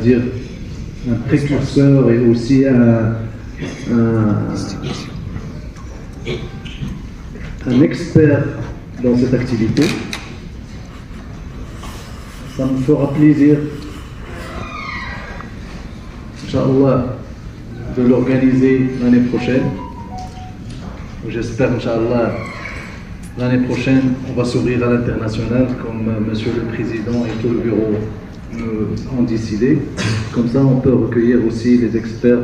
dire, un précurseur et aussi un expert dans cette activité. Ça me fera plaisir, Inch'Allah, de l'organiser l'année prochaine. J'espère, Inch'Allah, l'année prochaine, on va s'ouvrir à l'international, comme Monsieur le Président et tout le bureau ont décidé. Comme ça, on peut recueillir aussi les experts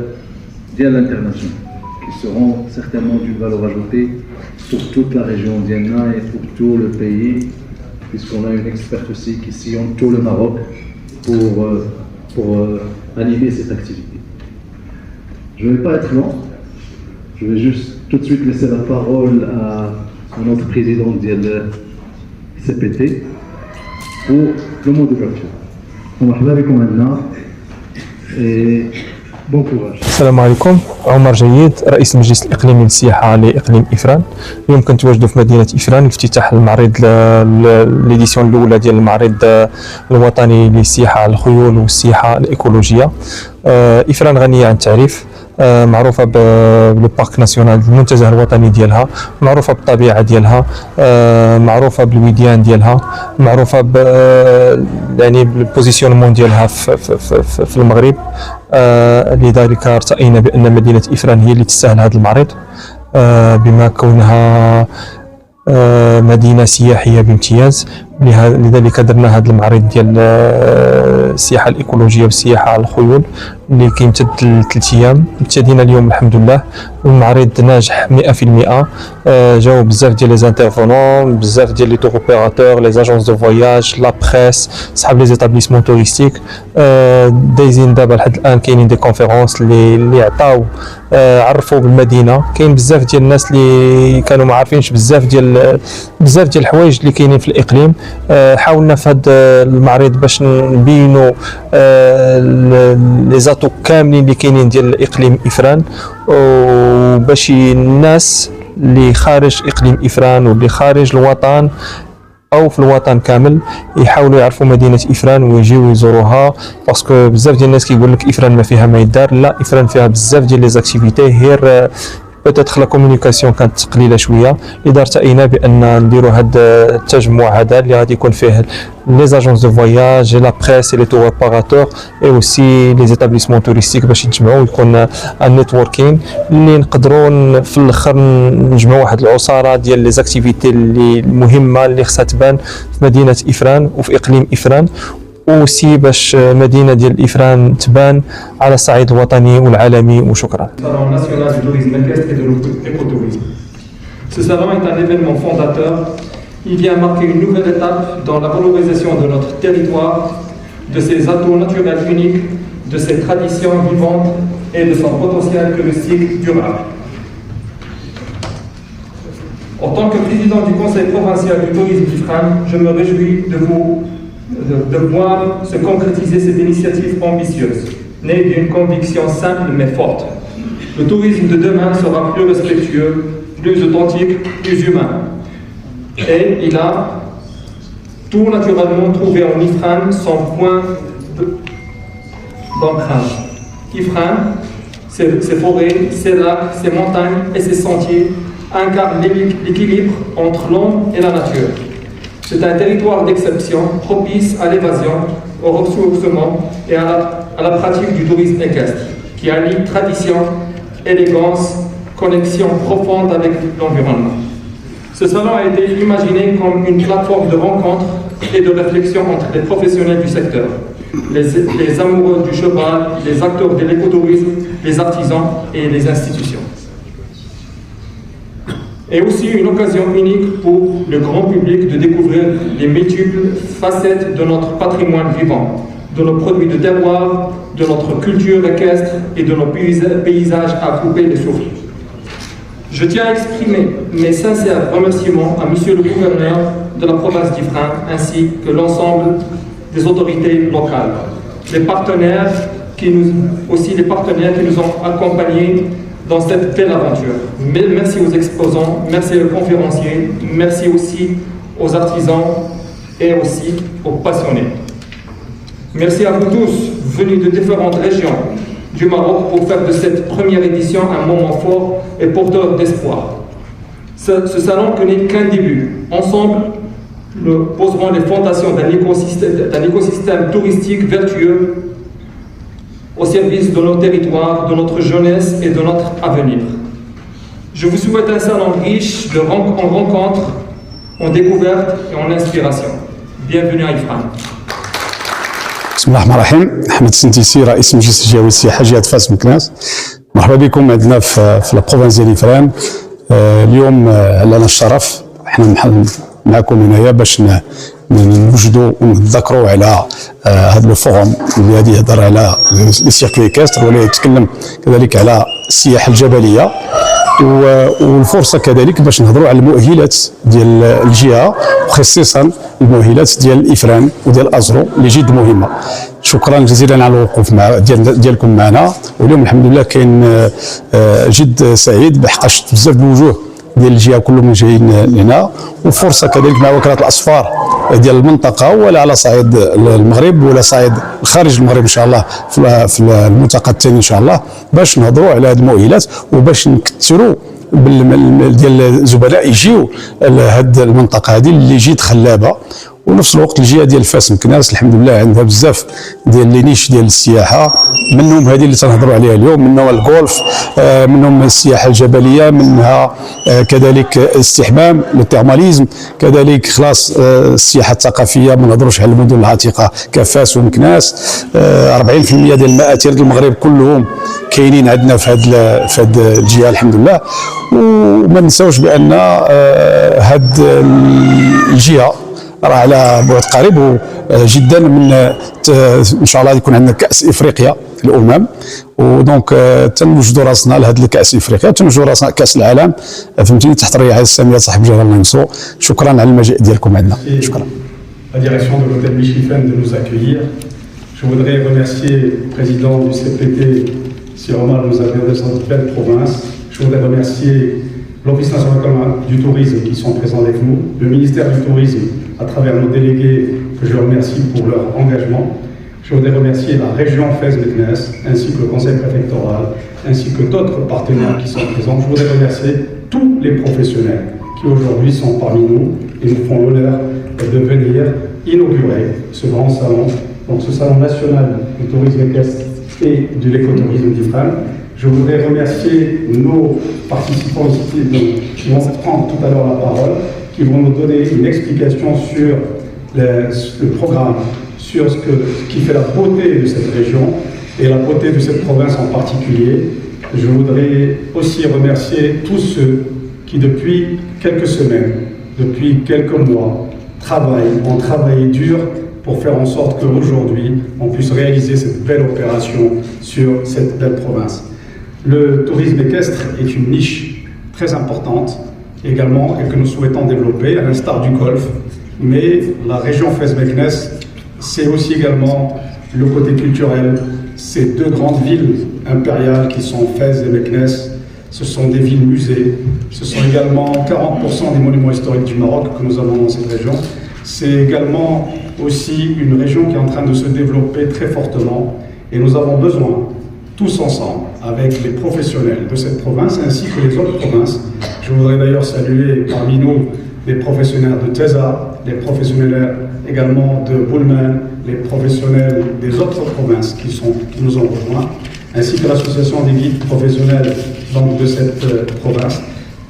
via l'international, qui seront certainement d'une valeur ajoutée pour toute la région d'Ienna et pour tout le pays, puisqu'on a une experte aussi qui sillonne tout le Maroc pour animer cette activité. Je ne vais pas être long, je vais juste tout de suite laisser la parole à notre président de CPT pour le mot d'ouverture. مرحبا بكم عندنا بون كوراج. السلام عليكم، عمر جيد رئيس المجلس الاقليمي للسياحه لاقليم افران. اليوم كنتواجدوا في مدينه افران لافتتاح المعرض ليديسيون الاولى ديال المعرض الوطني للسياحه الخيول والسياحه الايكولوجيه. افران غنيه عن التعريف، معروفه بالبارك ناسيونال، المنتزه الوطني ديالها، معروفه بالطبيعه ديالها، معروفه بالوديان ديالها، معروفه يعني بالبوزيسيونمون ديالها في المغرب. لذلك ارتئينا بان مدينه افران هي اللي تستاهل هذا المعرض، بما كونها مدينه سياحيه بامتياز. لذلك درنا هذا المعرض ديال السياحه الايكولوجيه والسياحه على الخيول اللي كيمتد ل3 ايام. ابتدينا اليوم الحمد لله، المعرض ناجح 100%. جاو بزاف ديال لي زانترفونون، بزاف ديال لي تور اوبيراتور، لي اجونس دو فواياج، لا بريس، صحاب لي زيتابليسمون توريستيك. دايزين دابا لحد الان كاينين دي كونفيرونس اللي عطاو عرفوا بالمدينه. كاين بزاف ديال الناس اللي كانوا ما عارفينش بزاف ديال الحوايج اللي كاينين في الاقليم. حاولنا في هذا المعرض باش نبينوا لي زاتو كاملين اللي كاينين ديال الاقليم افران، وباش الناس اللي خارج اقليم افران واللي خارج الوطن او في الوطن كامل يحاولوا يعرفوا مدينه افران ويجيو يزوروها. باسكو بزاف ديال الناس كيقول لك افران ما فيها ما يدار، لا، افران فيها بزاف ديال لي زاكتيفيتي، غير بوتيتر لا كومونيكاسيون كانت قليله شويه. اذا ارتئينا بان نديروا هذا التجمع هذا اللي غادي يكون فيه لي زاجونس دو فواياج، لا بريس، لي تور اوبيراتور اي اوسي لي زيتابليسمون توريستيك، باش يتجمعوا ويكون ان نيتوركين اللي نقدروا في الاخر نجمعوا واحد العصاره ديال لي زاكتيفيتي اللي المهمه اللي خصها تبان في مدينه افران وفي اقليم افران، وسي باش مدينة ديال إفران تبان على الصعيد الوطني والعالمي. وشكرا. Salon national du tourisme équestre et de l'écotourisme. Ce salon est un événement fondateur. Il vient marquer une nouvelle étape dans la valorisation de notre territoire, de ses atouts naturels uniques, de ses traditions vivantes et de son potentiel touristique durable. En tant que président du Conseil provincial du tourisme d'Ifrane, je me réjouis de voir se concrétiser cette initiative ambitieuse, née d'une conviction simple mais forte. Le tourisme de demain sera plus respectueux, plus authentique, plus humain. Et il a tout naturellement trouvé en Ifrane son point d'ancrage. Ifrane, ses forêts, ses lacs, ses montagnes et ses sentiers incarnent l'équilibre entre l'homme et la nature. C'est un territoire d'exception, propice à l'évasion, au ressourcement et à la pratique du tourisme équestre, qui allie tradition, élégance, connexion profonde avec l'environnement. Ce salon a été imaginé comme une plateforme de rencontre et de réflexion entre les professionnels du secteur, les amoureux du cheval, les acteurs de l'écotourisme, les artisans et les institutions. Et aussi une occasion unique pour le grand public de découvrir les multiples facettes de notre patrimoine vivant, de nos produits de terroir, de notre culture équestre et de nos paysages à couper le souffle. Je tiens à exprimer mes sincères remerciements à Monsieur le gouverneur de la province d'Ifrane ainsi que l'ensemble des autorités locales, les partenaires qui nous ont accompagnés dans cette belle aventure. Merci aux exposants, merci aux conférenciers, merci aussi aux artisans et aussi aux passionnés. Merci à vous tous venus de différentes régions du Maroc pour faire de cette première édition un moment fort et porteur d'espoir. Ce salon n'est qu'un début. Ensemble, nous poserons les fondations d'un écosystème touristique vertueux au service de nos territoires, de notre jeunesse et de notre avenir. Je vous souhaite un salon riche en rencontres, en découvertes et en inspiration. Bienvenue à Ifrane. بسم الله الرحمن الرحيم. احمد السنتيسي رئيس مجلس الجهوي السياحه جهه فاس مكناس. مرحبا بكم عندنا في البروفانس ديال إفران. اليوم لنا الشرف احنا معكم هنايا باش نوجدوا ونتذكروا على هذا الفورم اللي غادي يهضر على لي سيركوي كاستر ولا يتكلم كذلك على السياحه الجبليه، والفرصه كذلك باش نهضروا على المؤهلات ديال الجهه وخصيصا المؤهلات ديال إفران وديال أزرو اللي جد مهمه. شكرا جزيلا على الوقوف ديالكم معنا، واليوم الحمد لله كاين جد سعيد بحقاش بزاف الوجوه ديال الجهه كلهم جايين لهنا، وفرصه كذلك مع وكاله الاسفار ديال المنطقه ولا على صعيد المغرب ولا صعيد خارج المغرب ان شاء الله في الملتقى الثاني ان شاء الله باش نهضروا على هذه المؤهلات وباش نكثروا ديال الزبلاء يجيو لهذه المنطقه هذه اللي جيت خلابه. ونفس الوقت الجهه ديال فاس مكناس الحمد لله عندها بزاف ديال لي نيش ديال السياحه، منهم هذه اللي تنهضروا عليها اليوم، منها الجولف، منهم السياحه الجبليه، منها كذلك الاستحمام التيرماليزم، كذلك خلاص السياحه الثقافيه ما نهضروش على المدن العتيقه كفاس ومكناس. 40% ديال المآثر ديال المغرب كلهم كاينين عندنا في هذه الجهه الحمد لله. وما نساوش بان هذه الجهه راه على بعد قريب جدا من ان شاء الله يكون عندنا كاس افريقيا الامم، ودونك تنوجدوا راسنا لهذا الكاس افريقيا، تنوجدوا راسنا كاس العالم فهمتيني تحت الرعايه الساميه صاحب الجلاله الله ينصرو. شكرا على المجيء ديالكم عندنا. شكرا. La direction de l'hôtel Michifen de nous accueillir. Je voudrais remercier le président du CPT, Sir Omar, de nous accueillir dans cette belle province. Je voudrais remercier l'Office national du tourisme qui sont présents avec nous, le ministère du tourisme à travers nos délégués que je remercie pour leur engagement. Je voudrais remercier la région Fès-Meknès ainsi que le conseil préfectoral ainsi que d'autres partenaires qui sont présents. Je voudrais remercier tous les professionnels qui aujourd'hui sont parmi nous et nous font l'honneur de venir inaugurer ce grand salon, donc ce salon national du tourisme équestre et de l'écotourisme d'Ifrane. Je voudrais remercier nos participants ici qui vont prendre tout à l'heure la parole, qui vont nous donner une explication sur le programme, sur ce qui fait la beauté de cette région et la beauté de cette province en particulier. Je voudrais aussi remercier tous ceux qui depuis quelques semaines, depuis quelques mois, ont travaillé dur pour faire en sorte qu'aujourd'hui on puisse réaliser cette belle opération sur cette belle province. Le tourisme équestre est une niche très importante également et que nous souhaitons développer à l'instar du golf, mais la région Fès-Meknès, c'est aussi également le côté culturel. Ces deux grandes villes impériales qui sont Fès et Meknès, ce sont des villes musées, ce sont également 40% des monuments historiques du Maroc que nous avons dans cette région. C'est également aussi une région qui est en train de se développer très fortement et nous avons besoin tous ensemble, avec les professionnels de cette province ainsi que les autres provinces. Je voudrais d'ailleurs saluer parmi nous les professionnels de Teza, les professionnels également de Boulman, les professionnels des autres provinces qui nous ont rejoints, ainsi que l'association des guides professionnels donc, de cette province,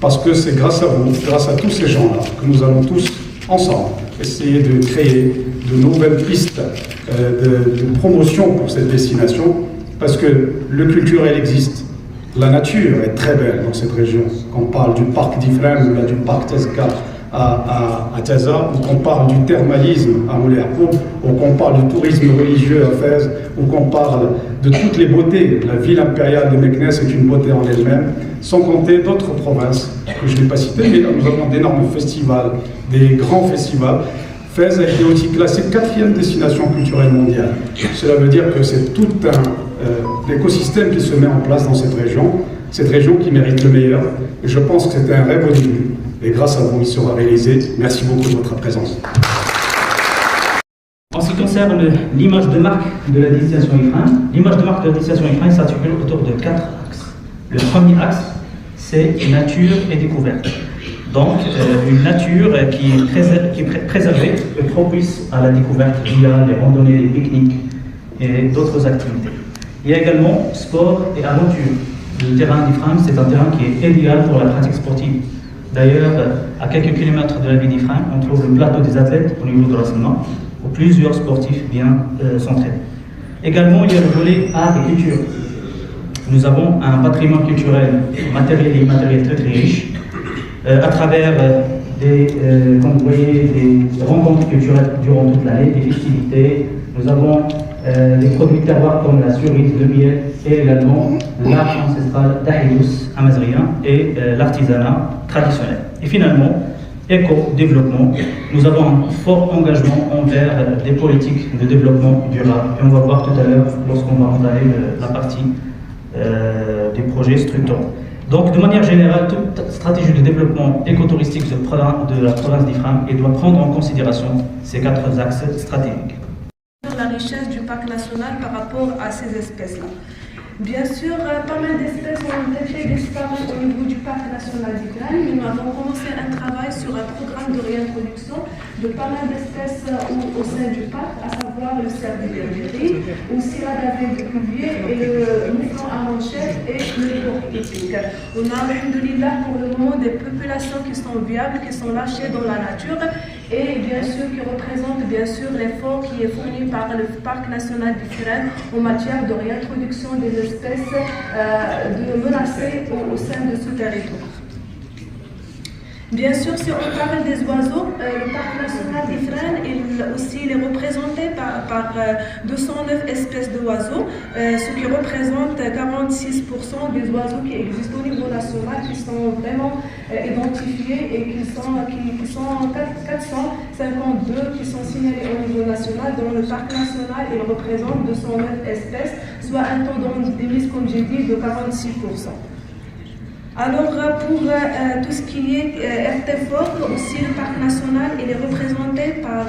parce que c'est grâce à vous, grâce à tous ces gens-là, que nous allons tous ensemble essayer de créer de nouvelles pistes de promotion pour cette destination. Parce que le culturel existe, la nature est très belle dans cette région. Qu'on parle du parc d'Ifrane ou du parc Tezka à Taza, ou qu'on parle du thermalisme à Moulay Arkoub, ou qu'on parle du tourisme religieux à Fès, ou qu'on parle de toutes les beautés. La ville impériale de Meknès est une beauté en elle-même, sans compter d'autres provinces que je n'ai pas citées, mais nous avons d'énormes festivals, des grands festivals. Fès a été aussi classée 4e destination culturelle mondiale. Cela veut dire que c'est tout un l'écosystème qui se met en place dans cette région qui mérite le meilleur. Et je pense que c'était un rêve au début. Et grâce à vous, il sera réalisé. Merci beaucoup de votre présence. En ce qui concerne concerne l'image de marque de la destination IFRAN, l'image de marque de la destination IFRAN s'articule autour de 4 axes. Le premier axe, c'est nature et découverte. Donc, une nature qui est préservée et propice à la découverte via les randonnées, les pique-niques et d'autres activités. Il y a également sport et aventure. Le terrain d'Ifrane, c'est un terrain qui est idéal pour la pratique sportive. D'ailleurs, à quelques kilomètres de la ville d'Ifrane, on trouve le plateau des athlètes au niveau de l'enseignement, où plusieurs sportifs bien s'entraînent. Également, il y a le volet art et culture. Nous avons un patrimoine culturel matériel et immatériel très très riche, à travers comme vous voyez, des rencontres culturelles durant toute l'année, des festivités. Nous avons des produits de terroir comme la cerise, le miel et également l'art ancestral d'Ahidous amazrien et l'artisanat traditionnel. Et finalement, éco-développement, nous avons un fort engagement envers des politiques de développement durable. Et on va voir tout à l'heure, lorsqu'on va entamer la partie des projets structurants. Donc, de manière générale, toute stratégie de développement écotouristique de la province d'Ifrane doit prendre en considération ces 4 axes stratégiques. La richesse du parc national par rapport à ces espèces-là. Bien sûr, pas mal d'espèces ont été disparues au niveau du parc national d'Ifrane. Nous avons commencé un travail sur un programme de réintroduction de pas mal d'espèces au sein du parc, à savoir le cerf de bergerie, aussi la davée de cuvier et le mouflon à manchette et le porc épique. On a, alhamdoulilah, pour le moment des populations qui sont viables, qui sont lâchées dans la nature et bien sûr qui représentent bien sûr l'effort qui est fourni par le parc national d'Ifrane en matière de réintroduction des espèces menacées au sein de ce territoire. Bien sûr, si on parle des oiseaux, le parc national d'Ifrane aussi il est représenté par 209 espèces d'oiseaux, ce qui représente 46% des oiseaux qui existent au niveau national, qui sont vraiment identifiés et qui sont 452 qui sont signalés au niveau national. Dans le parc national, il représente 209 espèces, soit un taux d'endémisme, comme j'ai dit, de 46%. Alors pour tout ce qui est RT-FORC, aussi le parc national il est représenté par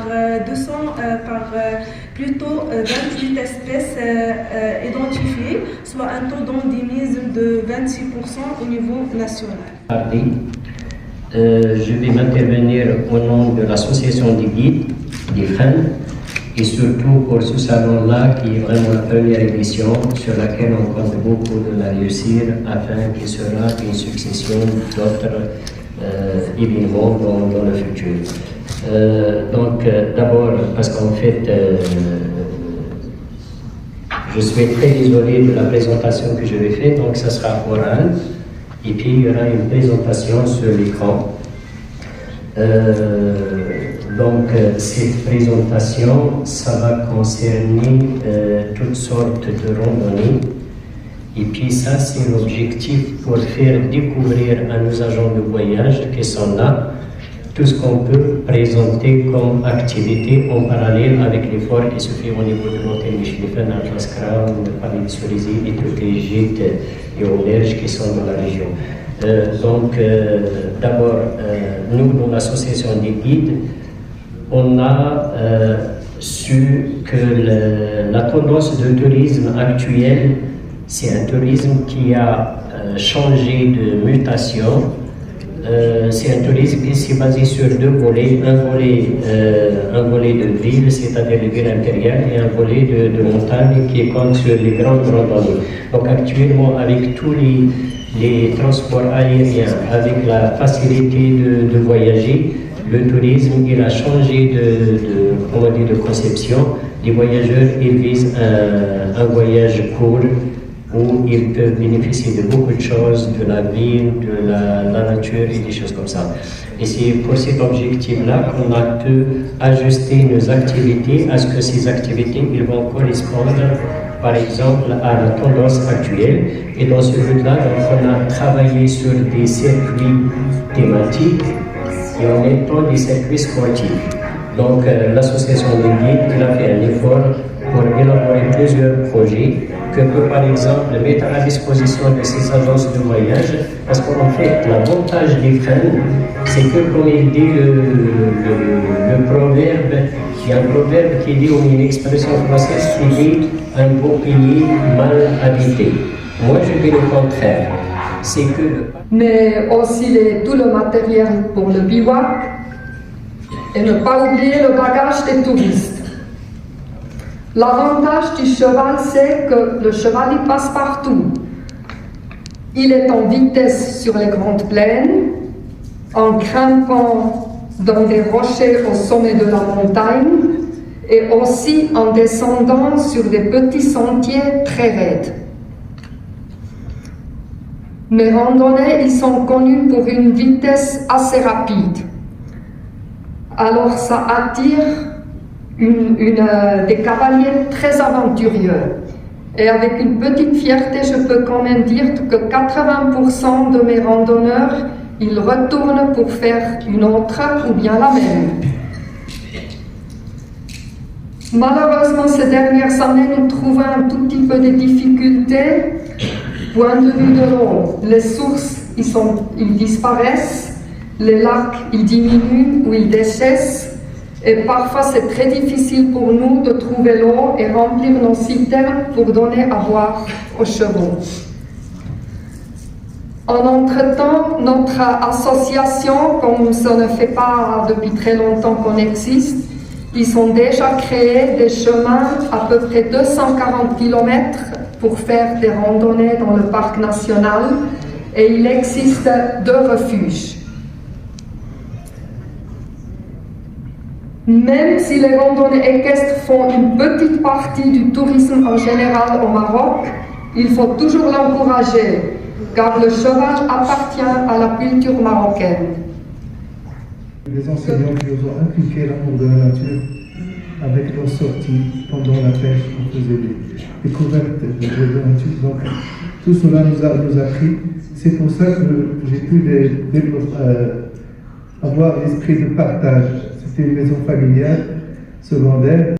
plutôt 28 espèces identifiées, soit un taux d'endémisme de 26% au niveau national. Je vais m'intervenir au nom de l'association des guides d'Ifrane et surtout pour ce salon-là qui est vraiment la première édition sur laquelle on compte beaucoup de la réussir afin qu'il sera une succession d'autres événements dans le futur. D'abord parce qu'en fait je suis très désolé de la présentation que je vais faire, donc ça sera oral et puis il y aura une présentation sur l'écran. Donc, cette présentation, ça va concerner toutes sortes de randonnées. Et puis ça, c'est l'objectif pour faire découvrir à nos agents de voyage qui sont là tout ce qu'on peut présenter comme activité en parallèle avec l'effort qui se fait au niveau de l'hôtel Michelin, à Jaskra, le palais de Cerisy et toutes les gîtes et auberges qui sont dans la région. D'abord, nous, dans l'association des guides, on a su que la tendance de tourisme actuel, c'est un tourisme qui a changé de mutation. C'est un tourisme qui s'est basé sur 2 volets, un volet de ville, c'est-à-dire les villes intérieures, et un volet de montagne qui compte sur les grandes randonnées. Donc actuellement, avec tous les transports aériens, avec la facilité de voyager, le tourisme il a changé de conception. Les voyageurs ils visent un voyage court où ils peuvent bénéficier de beaucoup de choses, de la ville, de la nature et des choses comme ça. Et c'est pour cet objectif-là qu'on a pu ajuster nos activités à ce que ces activités ils vont correspondre par exemple à la tendance actuelle. Et dans ce but-là, on a travaillé sur des circuits thématiques et en même temps des circuits sportifs. Donc l'association des guides a fait un effort pour élaborer plusieurs projets que peut par exemple mettre à disposition de ces agences de voyage, parce qu'en fait l'avantage d'Ifrane, c'est que comme il dit le proverbe, il y a un proverbe qui dit, ou une expression française qui dit un beau pays mal habité. Moi je dis le contraire, c'est que mais aussi tout le matériel pour le bivouac et ne pas oublier le bagage des touristes. L'avantage du cheval, c'est que le cheval il passe partout. Il est en vitesse sur les grandes plaines, en grimpant dans des rochers au sommet de la montagne et aussi en descendant sur des petits sentiers très raides. Mes randonnées, ils sont connus pour une vitesse assez rapide. Alors ça attire des cavaliers très aventureux. Et avec une petite fierté, je peux quand même dire que 80% de mes randonneurs, ils retournent pour faire une autre ou bien la même. Malheureusement, ces dernières années, nous trouvons un tout petit peu de difficultés. Point de vue de l'eau, les sources, ils disparaissent, les lacs, ils diminuent ou ils dessèchent. Et parfois, c'est très difficile pour nous de trouver l'eau et remplir nos citernes pour donner à boire aux chevaux. En entretemps, notre association, comme ça ne fait pas depuis très longtemps qu'on existe, ils ont déjà créé des chemins à peu près 240 km pour faire des randonnées dans le parc national et il existe 2 refuges. Même si les randonnées équestres font une petite partie du tourisme en général au Maroc, il faut toujours l'encourager, car le cheval appartient à la culture marocaine. Les enseignants qui nous ont inculqué l'amour de la nature, avec nos sorties pendant la pêche, on faisait des découvertes de la nature. Donc tout cela nous a pris. C'est pour ça que j'ai pu avoir l'esprit de partage. C'était une maison familiale, secondaire.